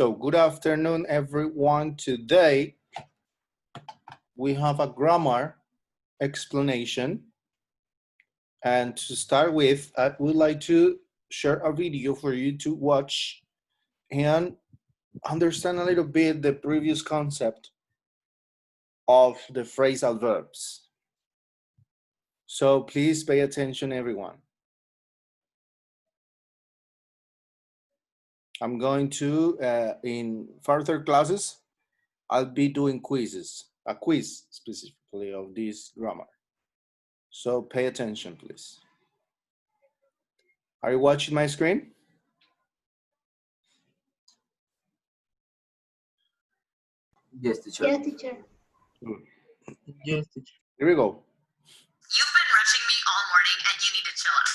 So good afternoon, everyone. Today, we have a grammar explanation. And to start with, I would like to share a video for you to watch and understand a little bit the previous concept of the phrasal verbs. So please pay attention, everyone. I'm going to, in further classes, I'll be doing quizzes, a quiz specifically of this grammar. So pay attention, please. Are you watching my screen? Yes, teacher. Yes, teacher. Yes, teacher. Here we go. You've been rushing me all morning and you need to chill out.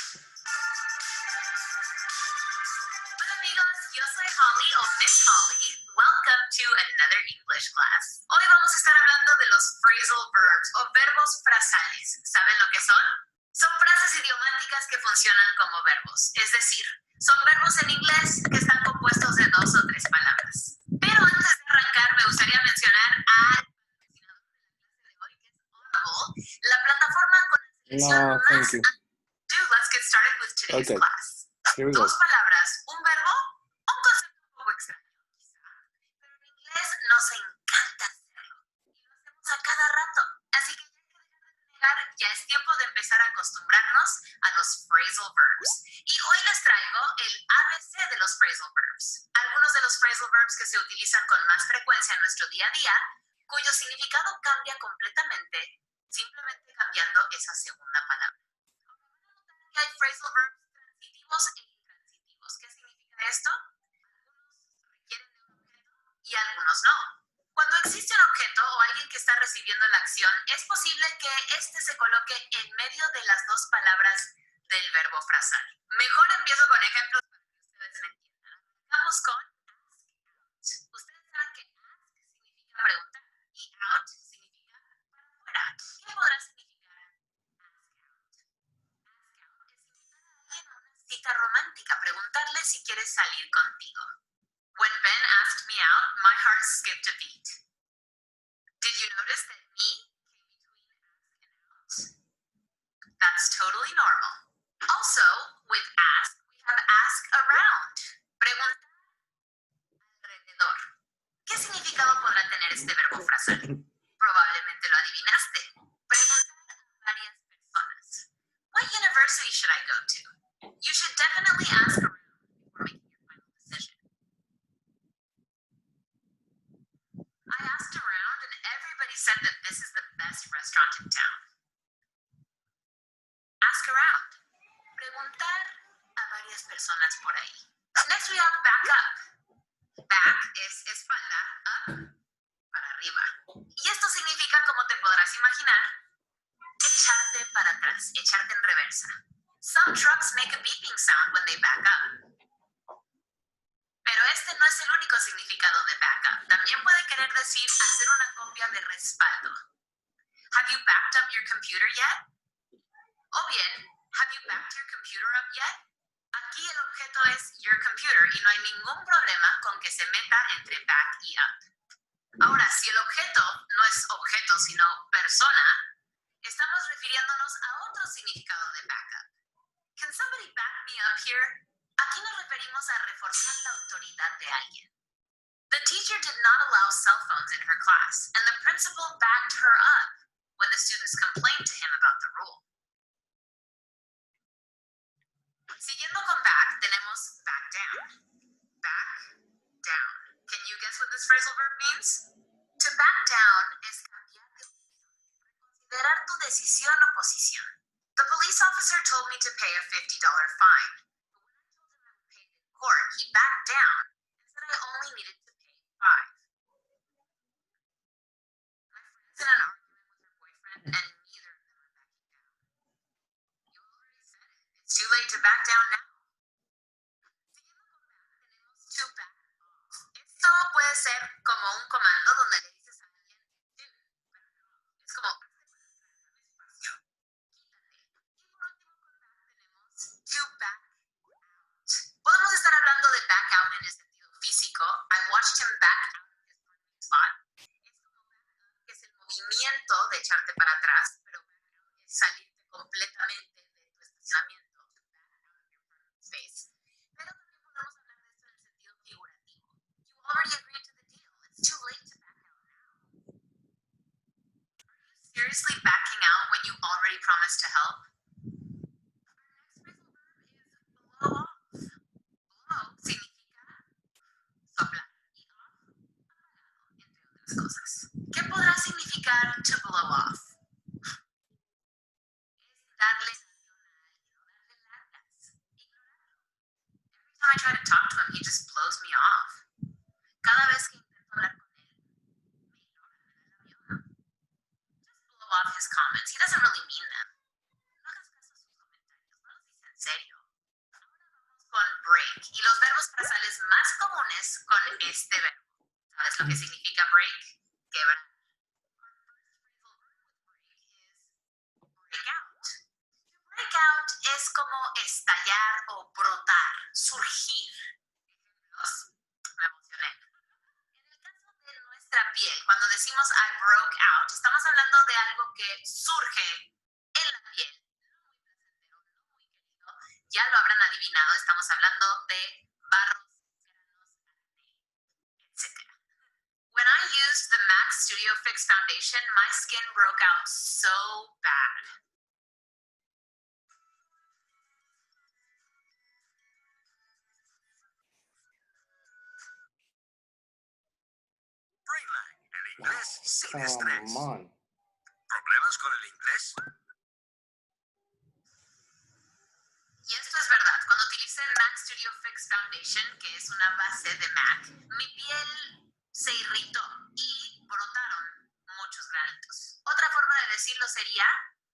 Hola amigos, yo soy Holly o Miss Holly. Welcome to another English class. Hoy vamos a estar hablando de los phrasal verbs o verbos frasales. ¿Saben lo que son? Son frases idiomáticas que funcionan como verbos. Es decir, son verbos en inglés que están compuestos de 2 o 3 palabras. Pero antes de arrancar me gustaría mencionar al patrocinador de la clase de hoy, que es Audible, la plataforma con la selección más... Let's get started with today's class. Here we go. 2 palabras, un verbo, un concepto un poco extraño, quizá. Pero en inglés nos encanta hacerlo. Y lo hacemos a cada rato. Así que ya hay que dejar de negar, ya es tiempo de empezar a acostumbrarnos a los phrasal verbs. Y hoy les traigo el ABC de los phrasal verbs. Algunos de los phrasal verbs que se utilizan con más frecuencia en nuestro día a día, cuyo significado cambia completamente, simplemente cambiando esa segunda palabra. Hay phrasal verbs transitivos e intransitivos. ¿Qué significa esto? Algunos requieren de un objeto y algunos no. Cuando existe un objeto o alguien que está recibiendo la acción, es posible que éste se coloque en medio de las 2 palabras del verbo frasal. Mejor empiezo con ejemplos para que ustedes me entiendan. Vamos con ask out. Ustedes saben que ask significa preguntar y out significa para afuera. ¿Qué podrá significar ask out? Ask out es invitar a alguien a una cita romántica, preguntarle si quiere salir contigo. When Ben asked me out, my heart skipped a beat. Did you notice that me came between ask and out? That's totally normal. Also, with ask, we have ask around. Preguntar alrededor. ¿Qué significado podrá tener este verbo frasal? Probablemente lo adivinaste. Preguntar a varias personas. What university should I go to? You should definitely ask around before making your final decision. I asked around and everybody said that this is the best restaurant in town. Ask around. Preguntar a varias personas por ahí. Next we have back up. Back es espalda, up, para arriba. Y esto significa, como te podrás imaginar, echarte para atrás, echarte en reversa. Some trucks make a beeping sound when they back up. Pero este no es el único significado de back up. También puede querer decir hacer una copia de respaldo. Have you backed up your computer yet? O bien, have you backed your computer up yet? Aquí el objeto es your computer y no hay ningún problema con que se meta entre back y up. Ahora, si el objeto no es objeto sino persona, estamos refiriéndonos a otro significado de backup. Can somebody back me up here? Aquí nos referimos a reforzar la autoridad de alguien. The teacher did not allow cell phones in her class, and the principal backed her up when the students complained to him about the rule. Siguiendo con back, tenemos back down. Back down. Can you guess what this phrasal verb means? To back down es cambiar de opinión, reconsiderar tu decisión o posición. The police officer told me to pay a $50 fine. But when I told him I would pay it in court, he backed down and said I only needed to pay $5. My friend's in an argument with her boyfriend and neither of them are backing down. You already said it. It's too late to back down now. Siguiendo con back, tenemos to back off. Esto puede ser como un comando donde le dices a alguien do, pero no. Es como hazte para atrás, dame espacio. Quítate. Y por último con back tenemos to back out. Podemos estar hablando de back out en el sentido físico. I watched watched him back out of his parking spot. Es el movimiento de echarte para atrás, pero es salirte completamente de tu estacionamiento, space. Pero también podemos hablar de esto en el sentido figurativo. You already agreed to the deal. It's too late to back out now. Are you seriously backing out when you already promised to help? Our next phrasal verb is blow off. Blow significa soplar y off, apagado, entre otras cosas. ¿Qué podrá significar to blow off? Es darle solución a alguien, o darle largas, ignorarlo. Every time I try to talk to him, he just blows me off. Cada vez que intento hablar con él, me ignora, me da el avión. Just blow off his comments. He doesn't really mean them. No hagas caso a sus comentarios, no los dice en serio. Ahora vamos con break y los verbos frasales más comunes con este verbo. ¿Sabes lo que significa break? Quebrar. Breakout es como estallar o brotar, surgir. Ejemplos, me emocioné. En el caso de nuestra piel, cuando decimos I broke out, estamos hablando de algo que surge en la piel. No muy placentero, no muy querido. Ya lo habrán adivinado, estamos hablando de barros, granos, acné, etc. When I used the MAC Studio Fix Foundation, my skin broke out so bad. Brainline, el inglés sin estrés. Come on. ¿Problemas con el inglés? Y esto es verdad. Cuando utilicé Mac Studio Fix Foundation, que es una base de Mac, mi piel se irritó y brotaron muchos granitos. Otra forma de decirlo sería,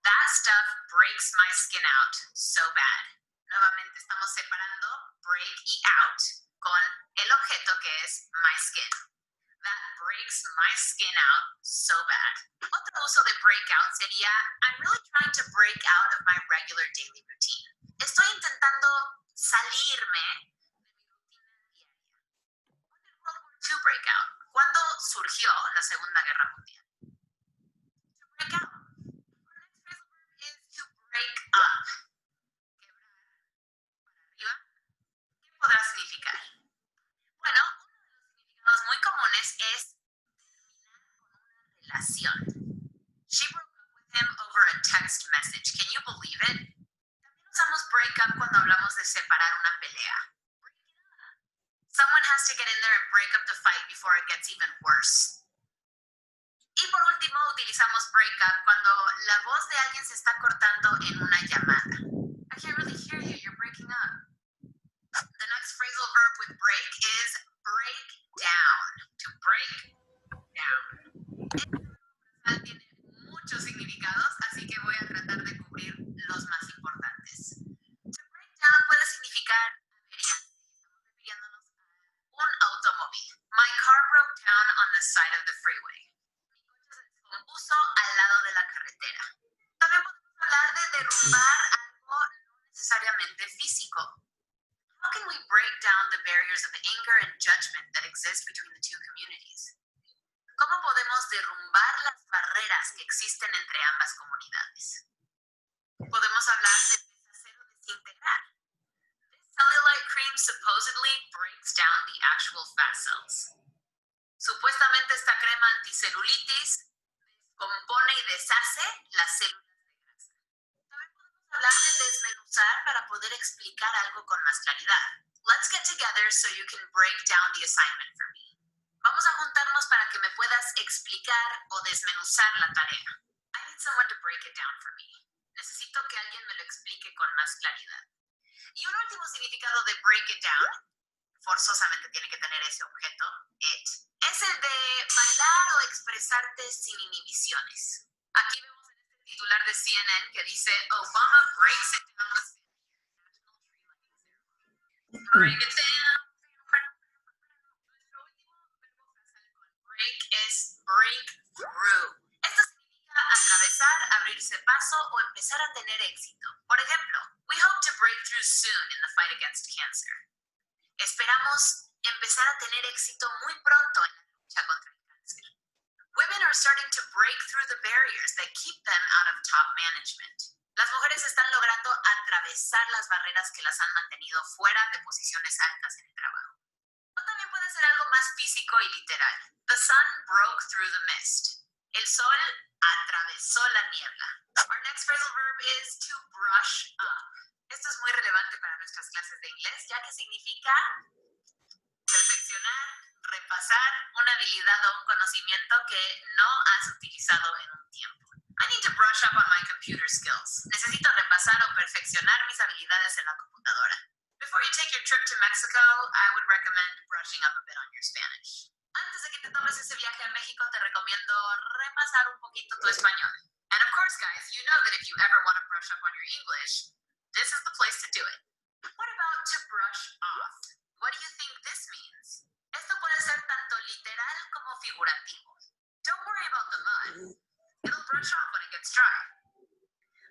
that stuff breaks my skin out so bad. Nuevamente estamos separando break y out con el objeto que es my skin. That breaks my skin out so bad. Otro uso de breakout sería, I'm really trying to break out of my regular daily routine. Estoy intentando salirme de mi rutina diaria. ¿Cuándo did World War II break out? ¿Cuándo surgió la Segunda Guerra Mundial? To break out. Our next phrasal verb is to break up. Quebrar para arriba. ¿Qué podrá significar? Bueno, uno de los significados muy comunes es terminar con una relación. She broke up with him over a text message. Can you believe it? También usamos break up cuando hablamos de separar una pelea. Break it up. Someone has to get in there and break up the fight before it gets even worse. Y por último, utilizamos break up cuando la voz de alguien se está cortando en una llamada. I can't really hear you, you're breaking up. The next phrasal verb with break is break down. To break down. Este verbo tiene muchos significados, así que voy a tratar de cubrir los más importantes. To break down puede significar averiarse. Estamos refiriéndonos a un automóvil. My car broke down on the side of the freeway. Mi coche se descompuso al lado de la carretera. También podemos hablar de derrumbar algo no necesariamente físico. How can we break down the barriers of anger and judgment that exist between the two communities? ¿Cómo podemos derrumbar las barreras que existen entre ambas comunidades? Podemos hablar de deshacer o desintegrar. This cellulite cream supposedly breaks down the actual fat cells. Supuestamente esta crema anticelulitis descompone y deshace las células de grasa. También podemos hablar de desmenuzar para poder explicar algo con más claridad. Let's get together so you can break down the assignment for me. Vamos a juntarnos para que me puedas explicar o desmenuzar la tarea. I need someone to break it down for me. Necesito que alguien me lo explique con más claridad. Y un último significado de break it down, forzosamente tiene que tener ese objeto, it, es el de bailar o expresarte sin inhibiciones. Aquí vemos en este titular de CNN que dice Obama breaks it down with break it down. Break es break through. Esto significa atravesar, abrirse paso o empezar a tener éxito. Por ejemplo, we hope to break through soon in the fight against cancer. Esperamos empezar a tener éxito muy pronto en la lucha contra el cáncer. Women are starting to break through the barriers that keep them out of top management. Las mujeres están logrando atravesar las barreras que las han mantenido fuera de posiciones altas en el trabajo. O también puede ser algo más físico y literal. The sun broke through the mist. El sol atravesó la niebla. Our next phrasal verb is to brush up. Esto es muy relevante para nuestras clases de inglés, ya que significa perfeccionar, repasar una habilidad o un conocimiento que no has utilizado en un tiempo. I need to brush up on my computer skills. Necesito repasar o perfeccionar mis habilidades en la computadora. Before you take your trip to Mexico, I would recommend brushing up a bit on your Spanish. Antes de que te tomes ese viaje a México, te recomiendo repasar un poquito tu español. And of course, guys, you know that if you ever want to brush up on your English, this is the place to do it. What about to brush off? What do you think this means? Esto puede ser tanto literal como figurativo. Don't worry about the mud. It'll brush off when it gets dry.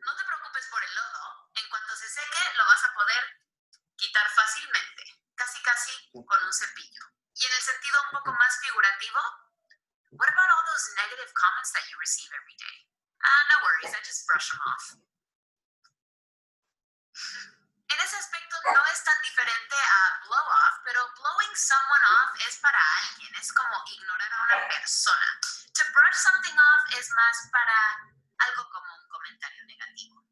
No te preocupes por el lodo. En cuanto se seque, lo vas a poder quitar fácilmente, casi con un cepillo. Y en el sentido un poco más figurativo, what about all those negative comments that you receive every day? No worries, I just brush them off. En ese aspecto no es tan diferente a blow off, pero blowing someone off es para alguien, es como ignorar a una persona. To brush something off es más para algo como un comentario negativo.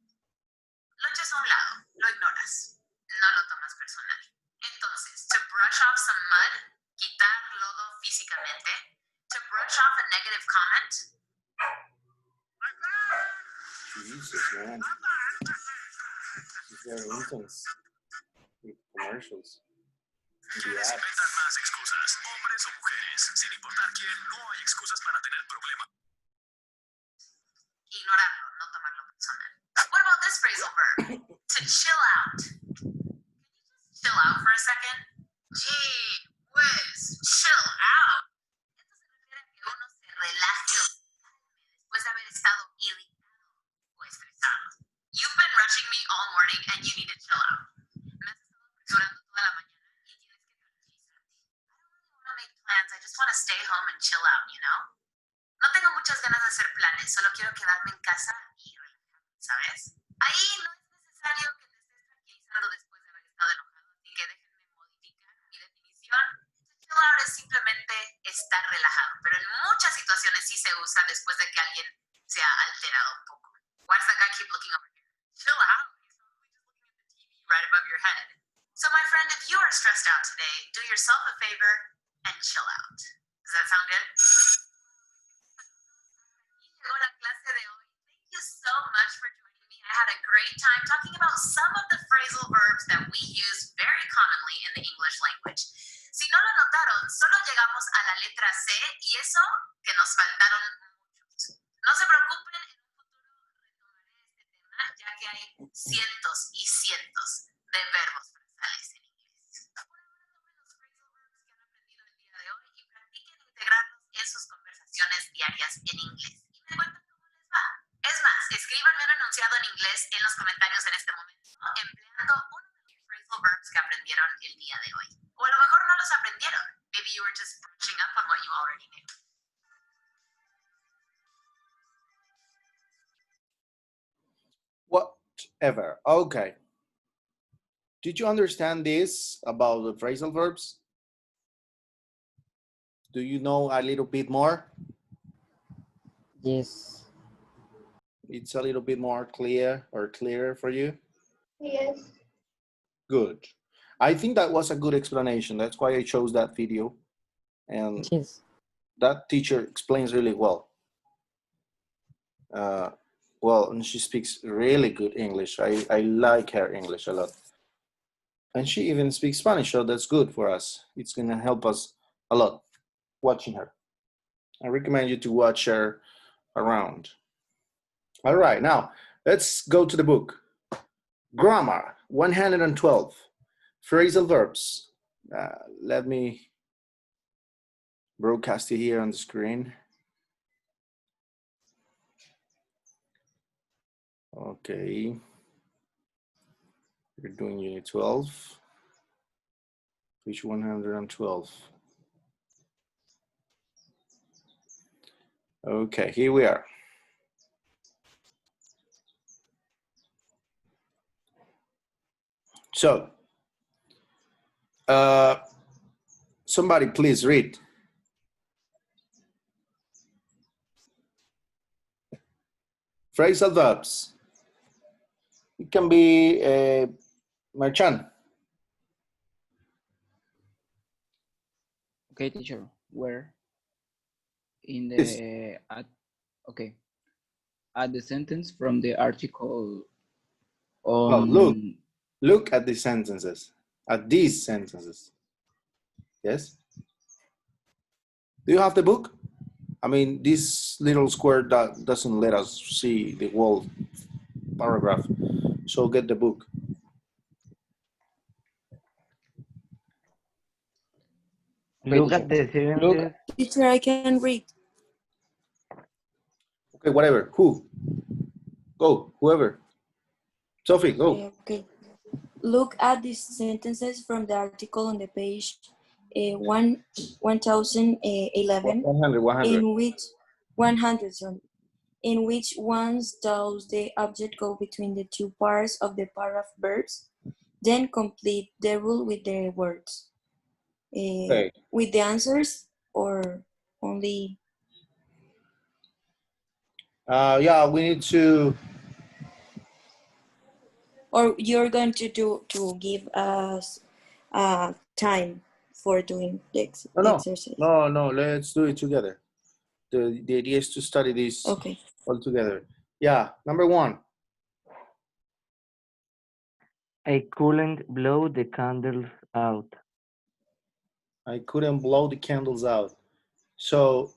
Lo echas a un lado, lo ignoras, no lo tomas personal. Entonces, to brush off some mud, quitar lodo físicamente. To brush off a negative comment. Jesus, man. It's very intense with commercials. ¿Quiénes The ads. inventan más excusas? ¿Hombres o mujeres? Sin importar quién, no hay excusas para tener problemas. Ignorarlo, no tomarlo personal. What about this phrasal verb? To chill out. Can you just chill out for a second? Gee whiz, chill out. Esto se refiere a que uno se relaje o se calme después de haber estado irritado o estresado. You've been rushing me all morning and you need to chill out. Me has estado apresurando toda la mañana y tienes que tranquilizarte. I don't really want to make plans, I just want to stay home and chill out, you know? No tengo muchas ganas de hacer planes, solo quiero quedarme en casa y relajarme, ¿sabes? Ahí no es necesario que te estés tranquilizando después de haber estado enojado, así que déjenme modificar mi definición. Chill out es simplemente estar relajado, pero en muchas situaciones sí se usa después de que alguien se ha alterado un poco. Why does that guy keep looking over here? Chill out. He's probably just looking at the TV right above your head. So my friend, if you are stressed out today, do yourself a favor and chill out. Does that sound good? Llegó la clase de hoy. Thank you so much for joining me. I had a great time talking about some of the phrasal verbs that we use very commonly in the English language. Si no lo notaron, solo llegamos a la letra C y eso que nos faltaron muchos. No se preocupen, en un futuro retomaré este tema ya que hay cientos y cientos de verbos frasales en inglés. Por ahora tomen los phrasal verbs que han aprendido el día de hoy y practiquen integrarlos en sus conversaciones diarias en inglés. Y me cuentan cómo les va. Es más, escríbanme un enunciado en inglés en los comentarios en este momento, empleando uno de los phrasal verbs que aprendieron el día de hoy. O a lo mejor no los aprendieron. Maybe you were just brushing up on what you already knew. Whatever. Okay. Did you understand this about the phrasal verbs? Do you know a little bit more? Yes. It's a little bit more clear or clearer for you? Yes. Good. I think that was a good explanation. That's why I chose that video. And Yes. that teacher explains really well. Well, and she speaks really good English. I like her English a lot. And she even speaks Spanish, so that's good for us. It's going to help us a lot watching her. I recommend you to watch her around. All right, now let's go to the book. Grammar 112. Phrasal verbs. Let me broadcast it here on the screen. Okay. We're doing unit 12. Page 112. Okay, here we are. So, somebody please read. Phrasal verbs. It can be Marchan. Okay, teacher. Where? In Yes. the okay. Add the sentence from the article on. Oh, look at the sentences. At these sentences. Yes. Do you have the book? I mean, this little square that doesn't let us see the whole paragraph. So get the book. Okay, Look at the sentences. look. Teacher, I can read. Okay, whatever. Who? Go, whoever. Sophie, go. Okay. Look at the sentences from the article on the page 1011 100. in which 100, sorry, in which ones does the object go between the two parts of the pair of verbs. Then complete the rule with the words. Okay. With the answers or only? Yeah, we need to. Or you're going to give us time for doing the exercise? No, let's do it together. The idea is to study this Okay. all together. Yeah, number 1. I couldn't blow the candles out. I couldn't blow the candles out. So,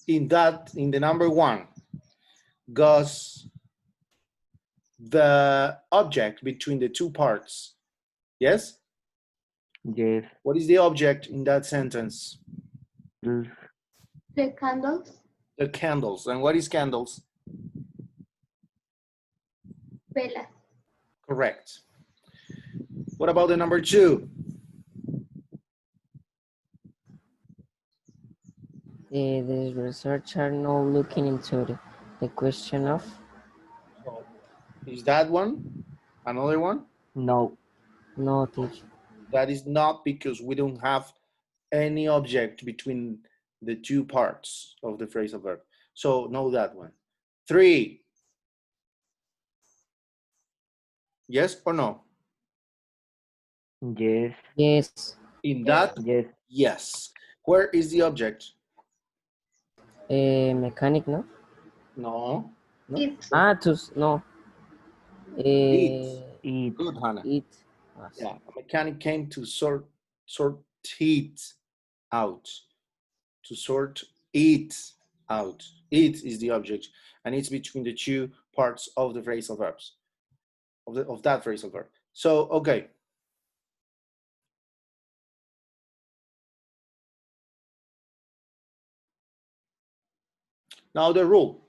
in the number 1 goes the object between the two parts. Yes? Yes. What is the object in that sentence? The candles, The candles. And what is candles? velas. Correct. What about the number 2? The researcher now looking into the question of. Is that one? Another one? No. No, teacher. That is not, because we don't have any object between the two parts of the phrasal verb. So no, that one. 3. Yes or no? Yes. Yes. In that, Yes. yes. Where is the object? Mechanic, no? No. It's No. It. Eat. Good, Hannah. It. Yeah, a mechanic came to sort it out. To sort it out. It is the object, and it's between the two parts of the phrasal verbs, of that phrasal verb. So, okay. Now the rule.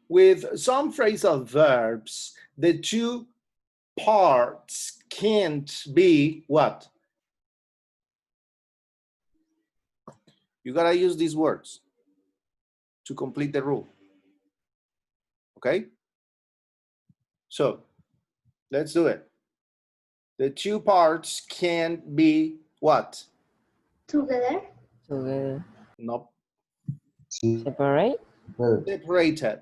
With some phrasal verbs, the two parts can't be what? You gotta use these words to complete the rule. Okay? So, let's do it. The two parts can't be what? together. Together. Nope. Separate. Separated.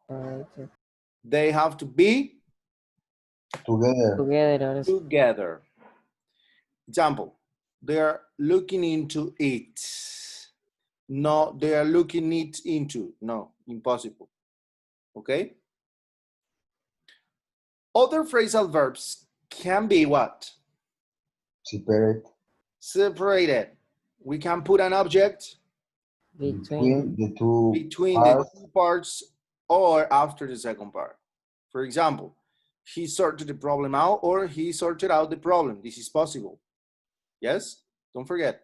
Separated. They have to be Together. together. Example, they are looking into it. No, they are looking it into. No, impossible. Okay? Other phrasal verbs can be what? Separated. We can put an object Between. between the two parts or after the second part. For example, he sorted the problem out, or he sorted out the problem. This is possible. Yes? Don't forget.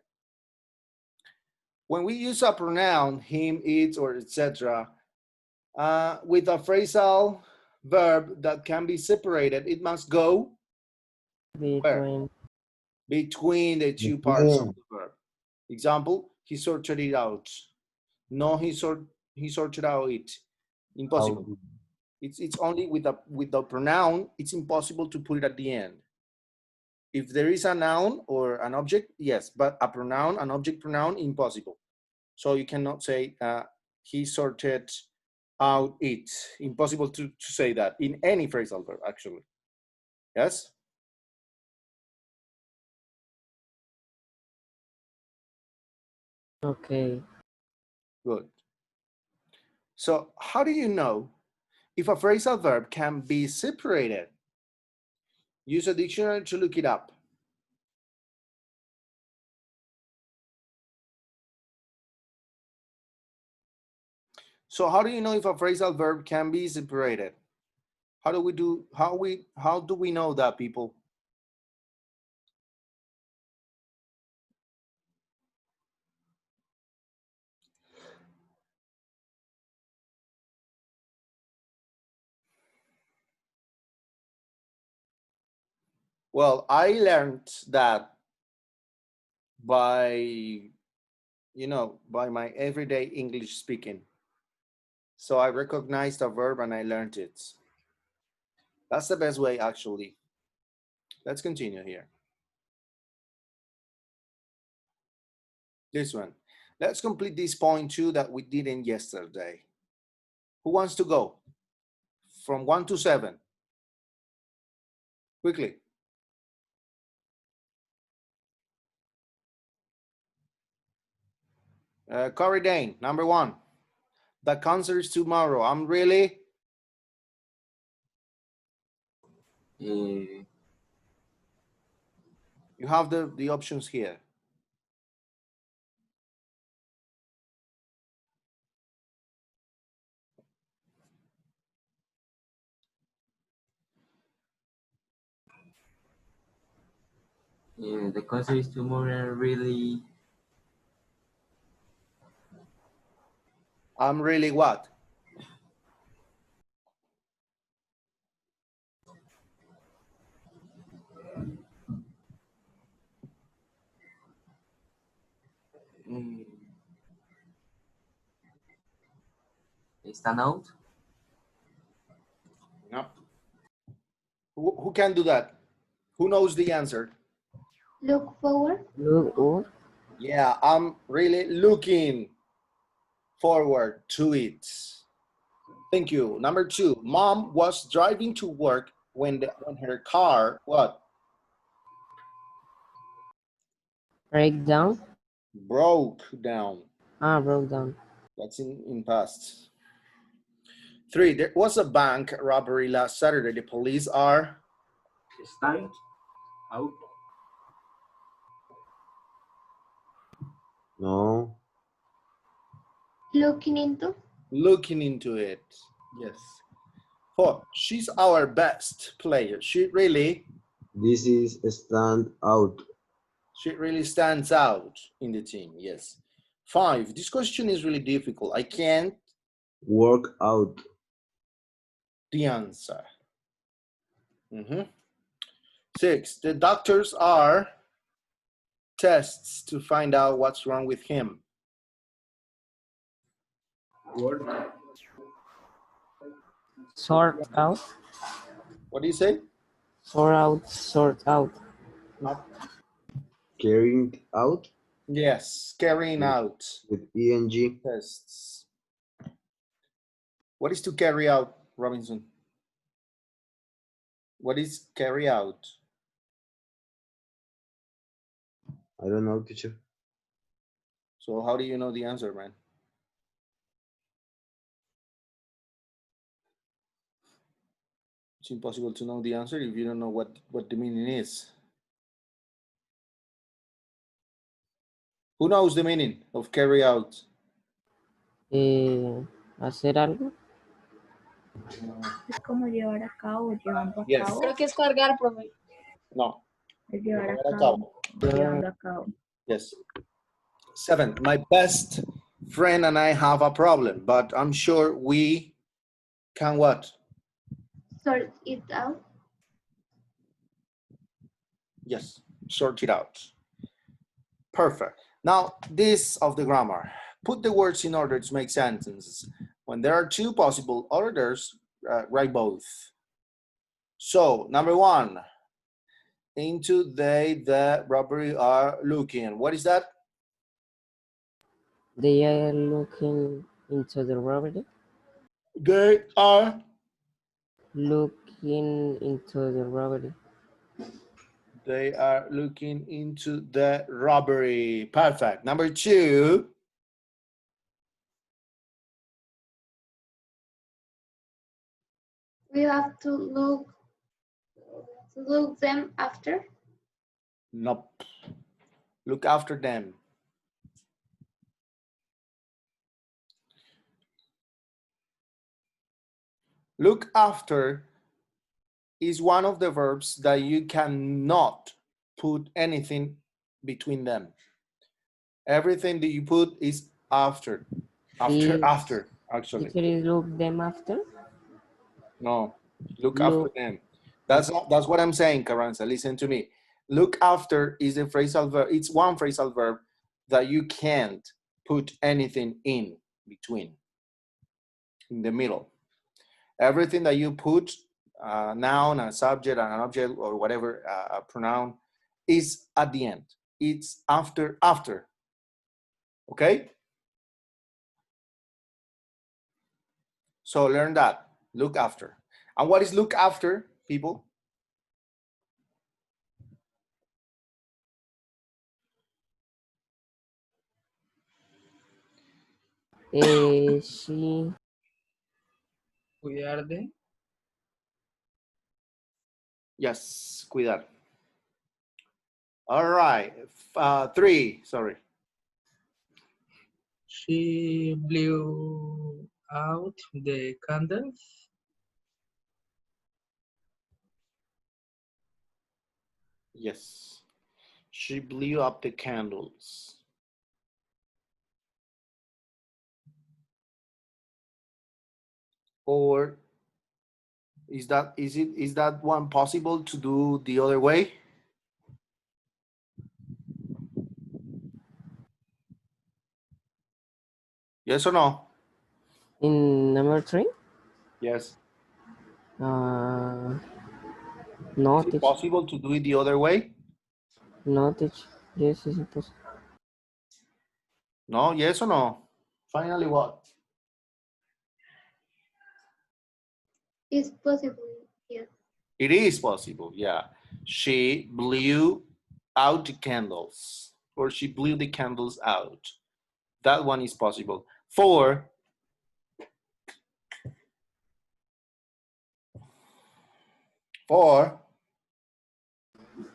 When we use a pronoun, him, it, or etc., with a phrasal verb that can be separated, it must go Between. between the two parts of the verb. Example, he sorted it out. No, he sorted out it. Impossible. It's only with the pronoun, it's impossible to put it at the end. If there is a noun or an object, yes, but a pronoun, an object pronoun, impossible. So you cannot say he sorted out it. Impossible to say that in any phrasal verb, actually. Yes? Okay. Good. So how do you know if a phrasal verb can be separated? Use a dictionary to look it up. So how do you know if a phrasal verb can be separated? How do we know that, people? Well, I learned that by my everyday English speaking. So I recognized a verb and I learned it. That's the best way, actually. Let's continue here. This one. Let's complete this point too that we didn't yesterday. Who wants to go? From 1 to 7. Quickly. Corey Dane, number 1. The concert is tomorrow. I'm really... You have the options here. Yeah, the concert is tomorrow. Really, I'm really what? stand out. No. Who can do that? Who knows the answer? Look forward. Look or Yeah, I'm really looking forward to it. Thank you. Number 2, Mom was driving to work when her car, what? break down. Broke down. Broke down. That's in past. 3, there was a bank robbery last Saturday. The police are... Stand out. No. Looking into. looking into it. Yes. 4, she's our best player. She really Stand out. stands out in the team. Yes. 5, this question is really difficult. I can't Work out. the answer. 6, the doctors are tests to find out what's wrong with him. Sort out. What do you say? Sort out. Sort out. Carrying out. Yes, carrying out With ing. tests. What is to carry out, Robinson? What is carry out? I don't know, teacher. So how do you know the answer, man? It's impossible to know the answer if you don't know what the meaning is. Who knows the meaning of carry out? Hacer algo. Es como llevar a cabo, llevando a Yes. cabo. Creo que es cargar, profe. No. Es llevar a Llevar a cabo. cabo. Llevando a cabo. Yes. 7, my best friend and I have a problem, but I'm sure we can what? Sort it out. Yes, sort it out. Perfect. Now, this of the grammar. Put the words in order to make sentences. When there are two possible orders, write both. So, number one, into they, the robbery are looking. What is that? They are looking into the robbery. They are. Looking into the robbery. They are looking into the robbery. Perfect. Number two. We have to look them after. Nope. Look after them. Look after is one of the verbs that you cannot put anything between them. Everything that you put is after. After, actually. Teacher is look them after. No, look after them. That's what I'm saying, Carranza. Listen to me. Look after is a phrasal verb. It's one phrasal verb that you can't put anything in between, in the middle. Everything that you put, a noun, a subject, an object, or whatever, a pronoun, is at the end. It's after. Okay? So learn that. Look after. And what is look after, people? She. Cuidar de. Yes, cuidar. All right. Three, sorry. She blew out the candles. Yes. She blew up the candles. Or is that one possible to do the other way? Yes or no? In number 3? Yes. No, Is it possible to do it the other way? No, teacher. Yes, it's possible. No, yes or no? Finally, what? It's possible, yes. It is possible, yeah. She blew out the candles, or she blew the candles out. That one is possible. 4,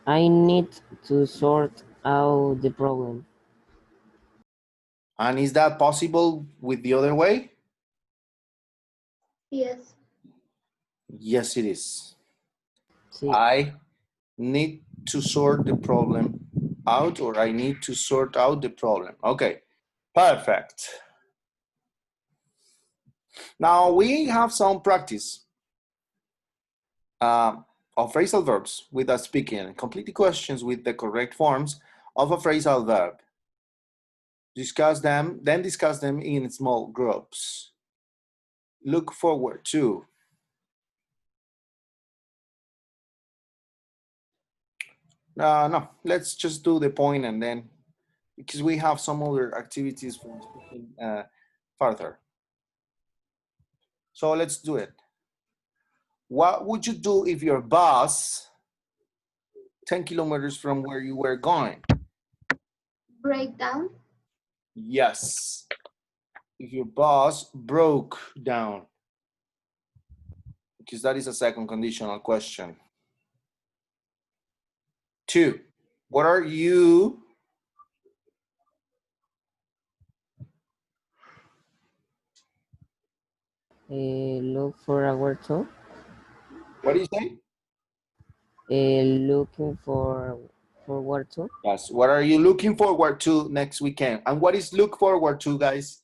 I need to sort out the problem. And is that possible with the other way? Yes. Yes, it is. Sí. I need to sort the problem out, or I need to sort out the problem. Okay, perfect. Now we have some practice of phrasal verbs with us speaking. Complete the questions with the correct forms of a phrasal verb. Discuss them, then discuss them in small groups. Look forward to. No, let's just do the point and then, because we have some other activities for speaking further. So let's do it. What would you do if your bus 10 kilometers from where you were going? Break down. Yes. If your bus broke down, because that is a second conditional question. 2, what are you Look for a word to. what do you say? Looking for word to. Yes, what are you looking forward to next weekend? And what is look forward to, guys?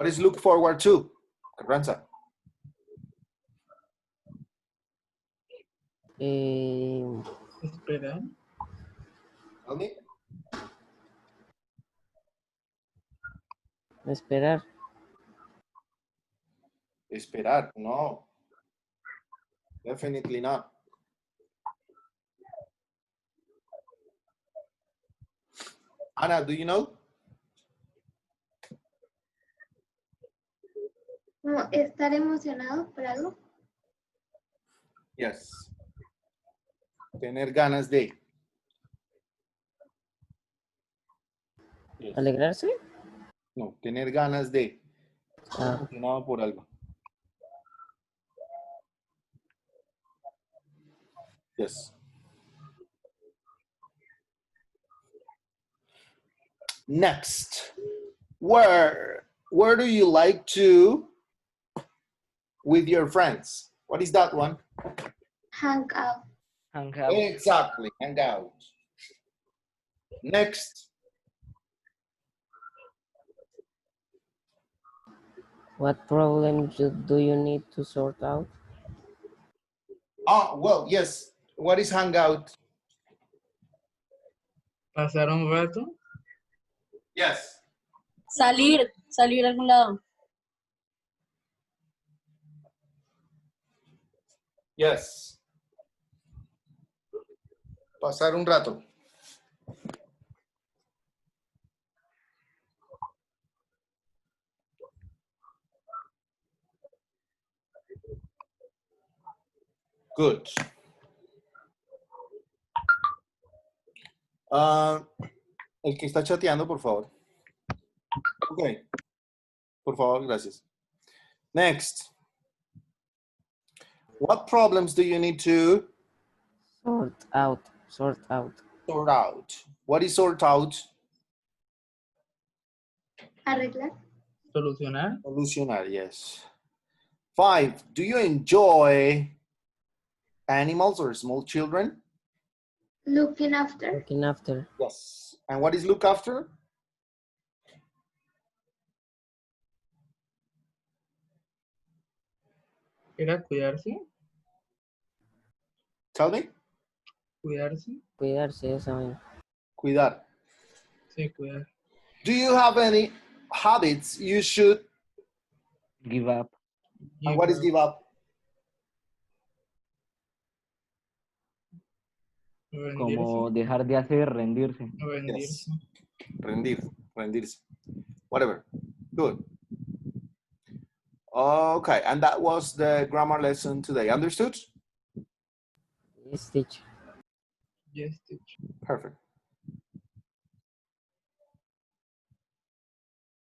What is look forward to? Carranza. Esperar. Tell me. Esperar. Esperar. No. Definitely not. Ana, do you know? Como estar emocionado por algo. Yes. Tener ganas de. Yes. Alegrarse. No, tener ganas de. Ah, Emocionado por algo. Yes. Next. Where do you like to with your friends? What is that one? Hang out. Hang out. Exactly, hang out. Next. what problems do you need to sort out? Ah, well, yes. What is hangout? Pasar un rato. Yes. Salir a algún lado. Yes. Pasar un rato. Good. El que está chateando, por favor. Ok. Por favor, gracias. Next. What problems do you need to Sort out. Sort out. sort out? What is sort out? Arreglar. Solucionar. Solucionar, yes. 5. Do you enjoy animals or small children? Looking after. Looking after. Yes. And what is look after? Era cuidarse. Tell me. Cuidarse. Cuidarse, esa vaina. Cuidar. Sí, cuidar. Do you have any habits you should? Give up. And what is give up? Como dejar de hacer, rendirse. Yes. Rendirse. Whatever. Good. Okay, and that was the grammar lesson today. Understood? Yes, teacher. Yes, teacher. Perfect.